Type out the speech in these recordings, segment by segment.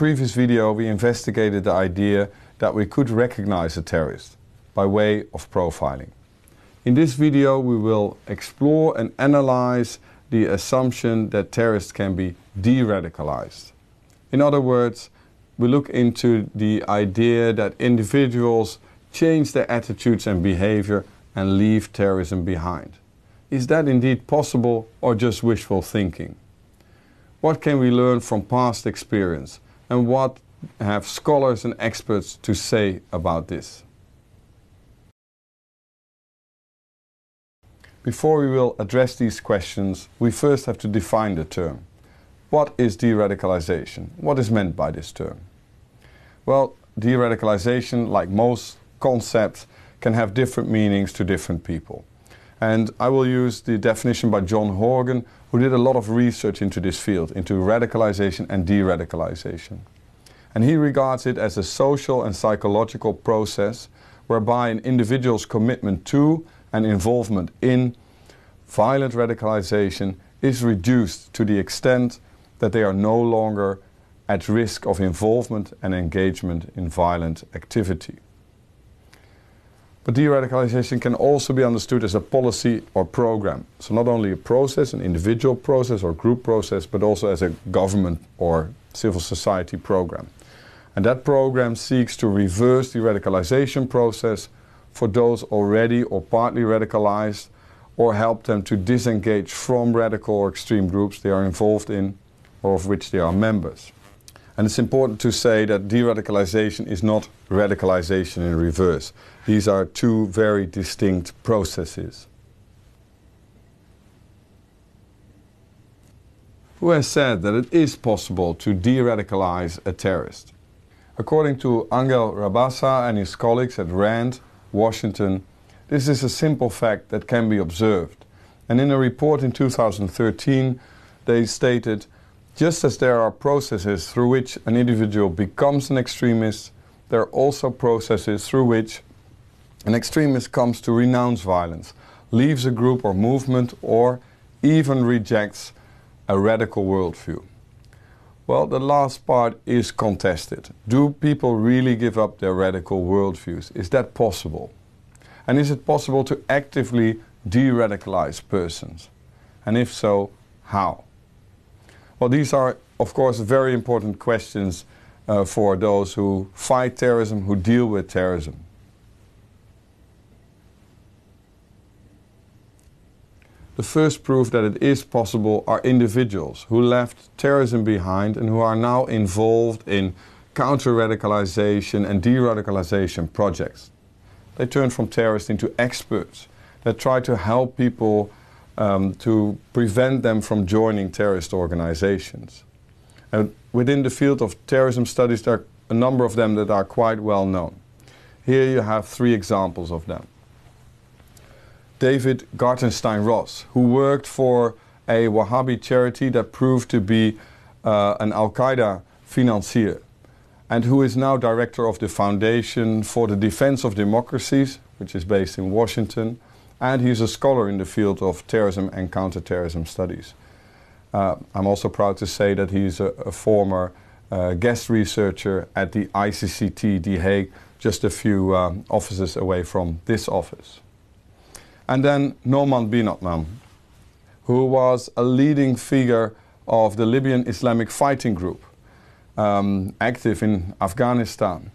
previous video we investigated the idea that we could recognize a terrorist by way of profiling. In this video we will explore and analyze the assumption that terrorists can be de-radicalized. In other words, we look into the idea that individuals change their attitudes and behavior and leave terrorism behind. Is that indeed possible or just wishful thinking? What can we learn from past experience, and what have scholars and experts to say about this? Before we will address these questions, we first have to define the term. What is de-radicalization? What is meant by this term? Well, de-radicalization, like most concepts, can have different meanings to different people. And I will use the definition by John Horgan, who did a lot of research into this field, into radicalization and de-radicalization. And he regards it as a social and psychological process whereby an individual's commitment to and involvement in violent radicalization is reduced to the extent that they are no longer at risk of involvement and engagement in violent activity. But de-radicalization can also be understood as a policy or program. So not only a process, an individual process or group process, but also as a government or civil society program. And that program seeks to reverse the radicalization process for those already or partly radicalized, or help them to disengage from radical or extreme groups they are involved in or of which they are members. And it's important to say that de-radicalization is not radicalization in reverse. These are two very distinct processes. Who has said that it is possible to de-radicalize a terrorist? According to Angel Rabasa and his colleagues at Rand, Washington, this is a simple fact that can be observed. And in a report in 2013, they stated, just as there are processes through which an individual becomes an extremist, there are also processes through which an extremist comes to renounce violence, leaves a group or movement, or even rejects a radical worldview. Well, the last part is contested. Do people really give up their radical worldviews? Is that possible? And is it possible to actively de-radicalize persons? And if so, how? Well, these are, of course, very important questions for those who fight terrorism, who deal with terrorism. The first proof that it is possible are individuals who left terrorism behind and who are now involved in counter-radicalization and de-radicalization projects. They turn from terrorists into experts that try to help people to prevent them from joining terrorist organizations. And within the field of terrorism studies, there are a number of them that are quite well known. Here you have three examples of them. David Gartenstein-Ross, who worked for a Wahhabi charity that proved to be an Al-Qaeda financier, and who is now director of the Foundation for the Defense of Democracies, which is based in Washington, and he's a scholar in the field of terrorism and counterterrorism studies. I'm also proud to say that he's a former guest researcher at the ICCT The Hague, just a few offices away from this office. And then Noman bin Adnan, who was a leading figure of the Libyan Islamic Fighting Group, active in Afghanistan,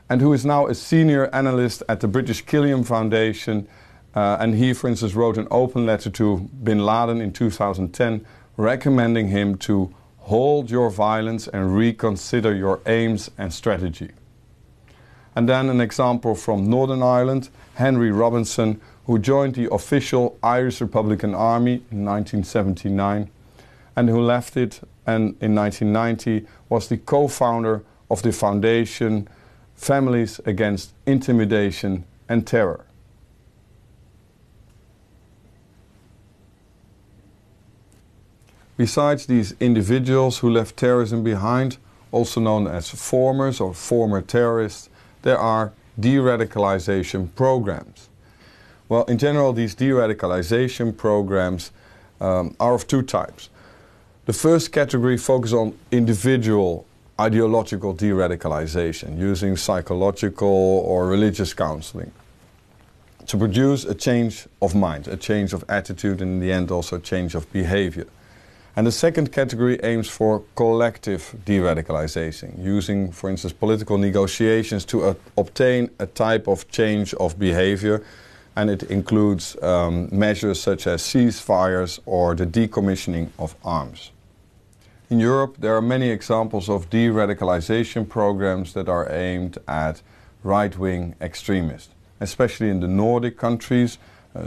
and who is now a senior analyst at the British Killiam Foundation. And he, for instance, wrote an open letter to bin Laden in 2010, recommending him to hold your violence and reconsider your aims and strategy. And then an example from Northern Ireland, Henry Robinson, who joined the official Irish Republican Army in 1979 and who left it, and in 1990 was the co-founder of the foundation Families Against Intimidation and Terror. Besides these individuals who left terrorism behind, also known as formers or former terrorists, there are de-radicalization programs. Well, in general, these de-radicalization programs are of two types. The first category focuses on individual ideological de-radicalization using psychological or religious counseling to produce a change of mind, a change of attitude, and in the end also a change of behavior. And the second category aims for collective de-radicalization, using, for instance, political negotiations to obtain a type of change of behavior, and it includes measures such as ceasefires or the decommissioning of arms. In Europe, there are many examples of de-radicalization programs that are aimed at right-wing extremists, especially in the Nordic countries,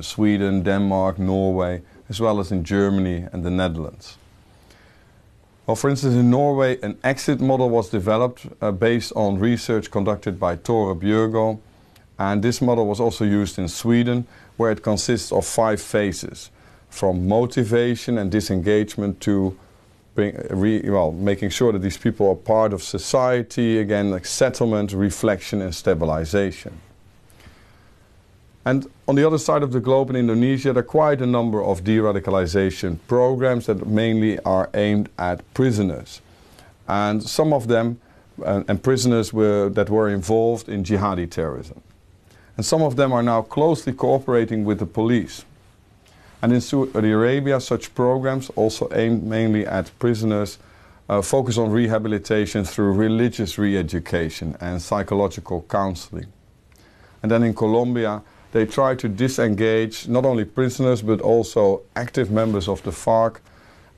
Sweden, Denmark, Norway, as well as in Germany and the Netherlands. Well, for instance, in Norway, an exit model was developed based on research conducted by Tore Bjørgaard, and this model was also used in Sweden, where it consists of 5 phases, from motivation and disengagement to making sure that these people are part of society, again, like settlement, reflection and stabilization. And on the other side of the globe in Indonesia, there are quite a number of de-radicalization programs that mainly are aimed at prisoners. And some of them, and prisoners that were involved in jihadi terrorism. And some of them are now closely cooperating with the police. And in Saudi Arabia, such programs, also aimed mainly at prisoners, focus on rehabilitation through religious re-education and psychological counseling. And then in Colombia, they try to disengage not only prisoners but also active members of the FARC,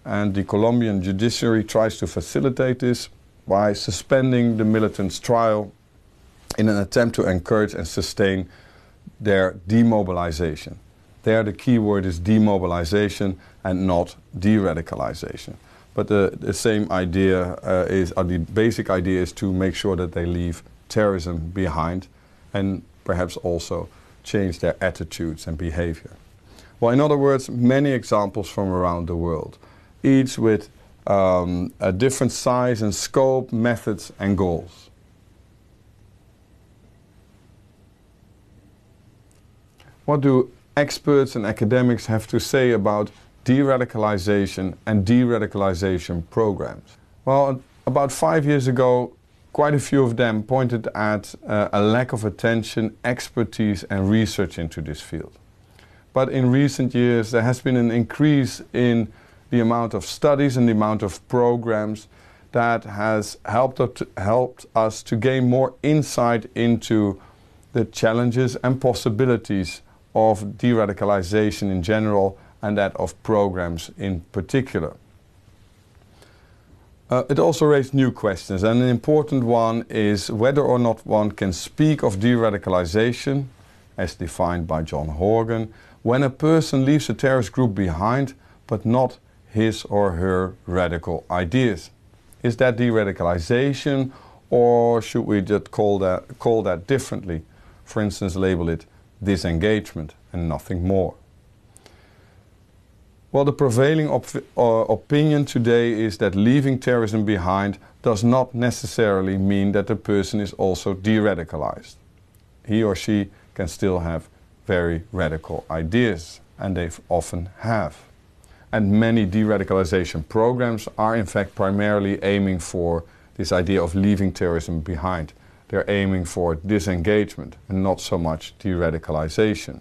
and the Colombian judiciary tries to facilitate this by suspending the militants' trial in an attempt to encourage and sustain their demobilization. There the key word is demobilization and not de-radicalization. But the same idea the basic idea is to make sure that they leave terrorism behind and perhaps also change their attitudes and behavior. Well, in other words, many examples from around the world, each with a different size and scope, methods and goals. What do experts and academics have to say about de-radicalization and de-radicalization programs? Well, about 5 years ago, quite a few of them pointed at a lack of attention, expertise and research into this field. But in recent years there has been an increase in the amount of studies and the amount of programs that has helped us to gain more insight into the challenges and possibilities of de-radicalization in general and that of programs in particular. It also raised new questions, and an important one is whether or not one can speak of de-radicalization, as defined by John Horgan, when a person leaves a terrorist group behind but not his or her radical ideas. Is that de-radicalization, or should we just call that differently? For instance, label it disengagement and nothing more. Well, the prevailing opinion today is that leaving terrorism behind does not necessarily mean that the person is also de-radicalized. He or she can still have very radical ideas, and they often have. And many de-radicalization programs are in fact primarily aiming for this idea of leaving terrorism behind. They're aiming for disengagement and not so much de-radicalization.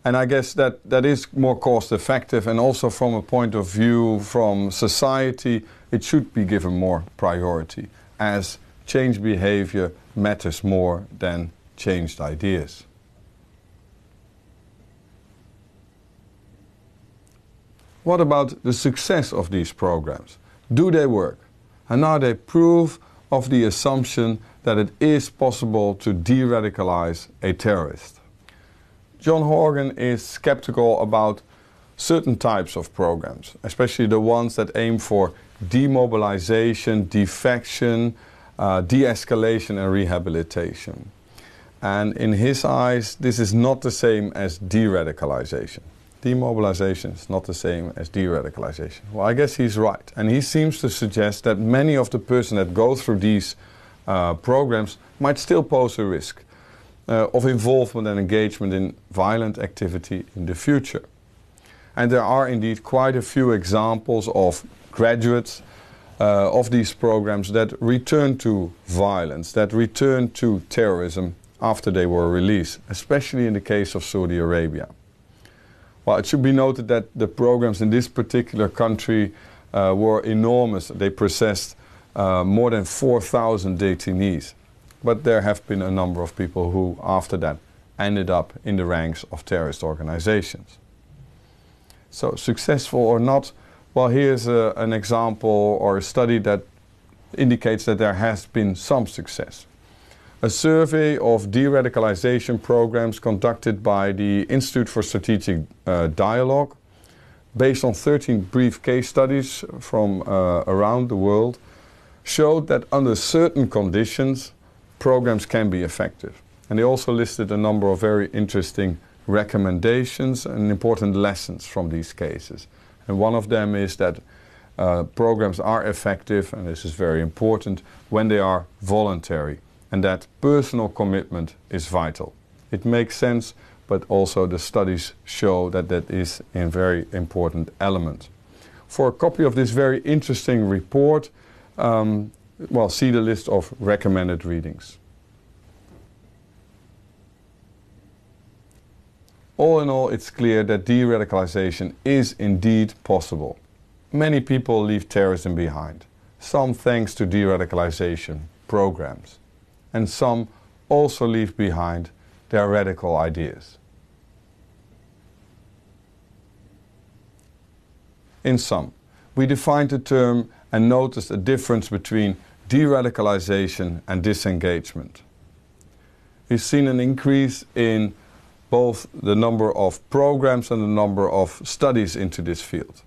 And I guess that is more cost effective, and also from a point of view from society, it should be given more priority, as changed behavior matters more than changed ideas. What about the success of these programs? Do they work? And are they proof of the assumption that it is possible to de-radicalize a terrorist? John Horgan is skeptical about certain types of programs, especially the ones that aim for demobilization, defection, de-escalation and rehabilitation. And in his eyes, this is not the same as de-radicalization. Demobilization is not the same as de-radicalization. Well, I guess he's right. And he seems to suggest that many of the persons that go through these programs might still pose a risk of involvement and engagement in violent activity in the future. And there are indeed quite a few examples of graduates of these programs that returned to violence, that returned to terrorism after they were released, especially in the case of Saudi Arabia. Well, it should be noted that the programs in this particular country were enormous. They processed more than 4,000 detainees. But there have been a number of people who, after that, ended up in the ranks of terrorist organizations. So, successful or not, well, here's an example or a study that indicates that there has been some success. A survey of de-radicalization programs conducted by the Institute for Strategic Dialogue, based on 13 brief case studies from around the world, showed that under certain conditions, programs can be effective. And they also listed a number of very interesting recommendations and important lessons from these cases. And one of them is that programs are effective, and this is very important, when they are voluntary, and that personal commitment is vital. It makes sense, but also the studies show that that is a very important element. For a copy of this very interesting report, well, see the list of recommended readings. All in all, it's clear that de-radicalization is indeed possible. Many people leave terrorism behind, some thanks to de-radicalization programs, and some also leave behind their radical ideas. In sum, we defined the term and noticed a difference between de-radicalization and disengagement. We've seen an increase in both the number of programs and the number of studies into this field.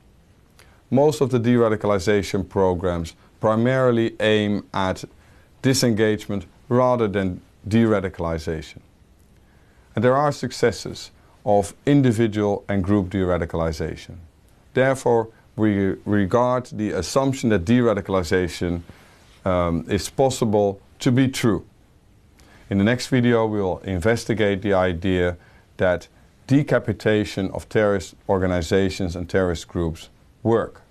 Most of the de-radicalization programs primarily aim at disengagement rather than de-radicalization. And there are successes of individual and group de-radicalization. Therefore, we regard the assumption that de-radicalization is possible to be true. In the next video, we will investigate the idea that decapitation of terrorist organizations and terrorist groups work.